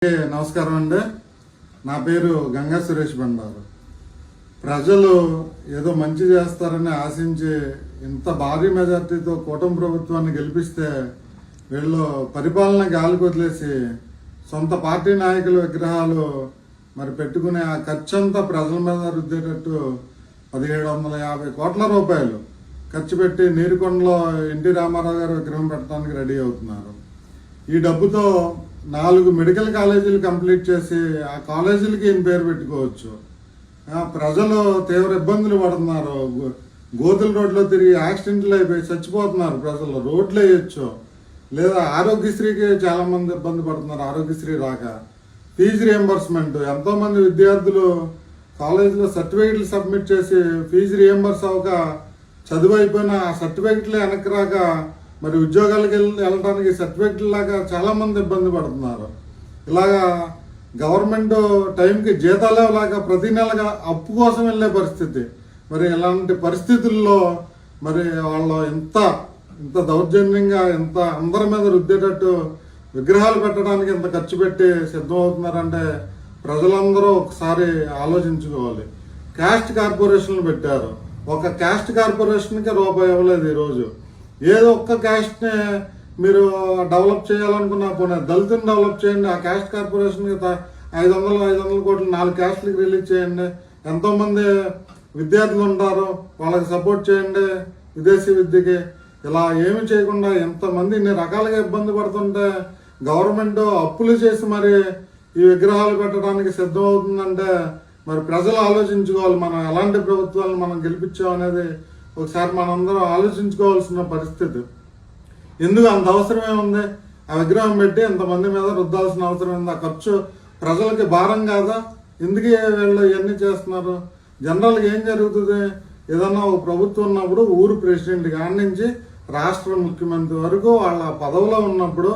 నమస్కారం అండి. నా పేరు గంగా సురేష్ బండారు. ప్రజలు ఏదో మంచి చేస్తారని ఆశించి ఇంత భారీ మెజార్టీతో కూటమి ప్రభుత్వాన్ని గెలిపిస్తే వీళ్ళు పరిపాలన గాలికి వదిలేసి సొంత పార్టీ నాయకుల విగ్రహాలు మరి పెట్టుకునే ఆ ఖర్చంతా ప్రజల మీద రుద్దేటట్టు 1750 కోట్ల రూపాయలు ఖర్చు పెట్టి నీరుకొండలో ఎన్టీ రామారావు గారి విగ్రహం పెట్టడానికి రెడీ అవుతున్నారు. ఈ డబ్బుతో 4 మెడికల్ కాలేజీలు కంప్లీట్ చేసి ఆ కాలేజీలకి ఈయన పేరు పెట్టుకోవచ్చు. ప్రజలు తీవ్ర ఇబ్బందులు పడుతున్నారు. గోతుల రోడ్లో తిరిగి యాక్సిడెంట్లు అయిపోయి చచ్చిపోతున్నారు ప్రజలు. రోడ్లు వేయచ్చు, లేదా ఆరోగ్యశ్రీకి చాలా మంది ఇబ్బంది పడుతున్నారు. ఆరోగ్యశ్రీ రాక ఫీజు రియంబర్స్మెంట్, ఎంతోమంది విద్యార్థులు కాలేజీలో సర్టిఫికెట్లు సబ్మిట్ చేసి ఫీజు రియంబర్స్ అవ్వక చదువు అయిపోయిన ఆ సర్టిఫికెట్లు వెనక్కి రాక మరి ఉద్యోగాలకు వెళ్ళడానికి సర్టిఫికెట్ లాగా చాలామంది ఇబ్బంది పడుతున్నారు. ఇలాగా గవర్నమెంట్ టైంకి జీతాలే లాగా ప్రతి నెలగా అప్పు కోసం వెళ్ళే పరిస్థితి. మరి ఇలాంటి పరిస్థితుల్లో మరి వాళ్ళు ఇంత దౌర్జన్యంగా అందరి మీద రుద్దేటట్టు విగ్రహాలు పెట్టడానికి ఇంత ఖర్చు పెట్టి సిద్ధమవుతున్నారంటే ప్రజలందరూ ఒకసారి ఆలోచించుకోవాలి. క్యాస్ట్ కార్పొరేషన్లు పెట్టారు. ఒక క్యాస్ట్ కార్పొరేషన్కి రూపాయి ఇవ్వలేదు ఈరోజు. ఏదో ఒక్క క్యాస్ట్ని మీరు డెవలప్ చేయాలనుకున్నా పోనీ దళితుని డెవలప్ చేయండి. ఆ క్యాస్ట్ కార్పొరేషన్కి 500 కోట్లు 4 క్యాస్ట్లకి రిలీజ్ చేయండి. ఎంతోమంది విద్యార్థులు ఉంటారు, వాళ్ళకి సపోర్ట్ చేయండి విదేశీ విద్యకి. ఇలా ఏమి చేయకుండా ఎంతమంది ఇన్ని రకాలుగా ఇబ్బంది పడుతుంటే గవర్నమెంట్ అప్పులు చేసి మరి ఈ విగ్రహాలు పెట్టడానికి సిద్ధం అవుతుందంటే మరి ప్రజలు ఆలోచించుకోవాలి. మనం ఎలాంటి ప్రభుత్వాలను మనం గెలిపించామనేది ఒకసారి మనందరం ఆలోచించుకోవాల్సిన పరిస్థితి. ఎందుకు అంత అవసరం ఏముంది? ఆ విగ్రహం పెట్టి ఎంతమంది మీద రుద్దాల్సిన అవసరం ఉంది? ఆ ఖర్చు ప్రజలకి భారం కాదా? ఎందుకు వీళ్ళు ఇవన్నీ చేస్తున్నారు? జనరల్గా ఏం జరుగుతుంది? ఏదన్నా ఒక ప్రభుత్వం ఉన్నప్పుడు ఊరు ప్రెసిడెంట్ కాడి నుంచి రాష్ట్ర ముఖ్యమంత్రి వరకు వాళ్ళ పదవిలో ఉన్నప్పుడు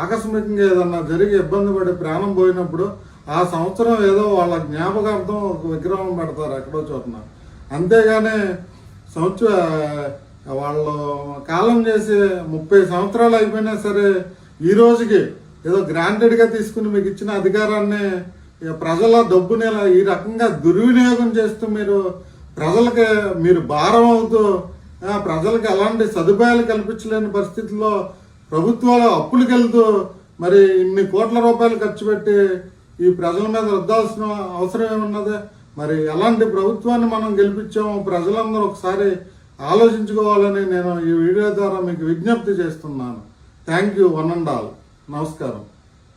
ఆకస్మికంగా ఏదన్నా జరిగి ఇబ్బంది పడి ప్రాణం పోయినప్పుడు ఆ సంవత్సరం ఏదో వాళ్ళ జ్ఞాపకార్థం ఒక విగ్రహం పెడతారు ఎక్కడో చోటున. అంతేగాని వాళ్ళు కాలం చేసి 30 సంవత్సరాలు అయిపోయినా సరే ఈ రోజుకి ఏదో గ్రాంటెడ్గా తీసుకుని మీకు ఇచ్చిన అధికారాన్ని ప్రజల డబ్బుని ఈ రకంగా దుర్వినియోగం చేస్తూ ప్రజలకి మీరు భారం అవుతూ ప్రజలకు ఎలాంటి సదుపాయాలు కల్పించలేని పరిస్థితుల్లో ప్రభుత్వాలు అప్పులకు వెళ్తూ మరి ఇన్ని కోట్ల రూపాయలు ఖర్చు పెట్టి ఈ ప్రజల మీద రుద్దాల్సిన అవసరం ఏమున్నది? మరి ఎలాంటి ప్రభుత్వాన్ని మనం గెలిపించామో ప్రజలందరూ ఒకసారి ఆలోచించుకోవాలని నేను ఈ వీడియో ద్వారా మీకు విజ్ఞప్తి చేస్తున్నాను. Thank you one and all. నమస్కారం.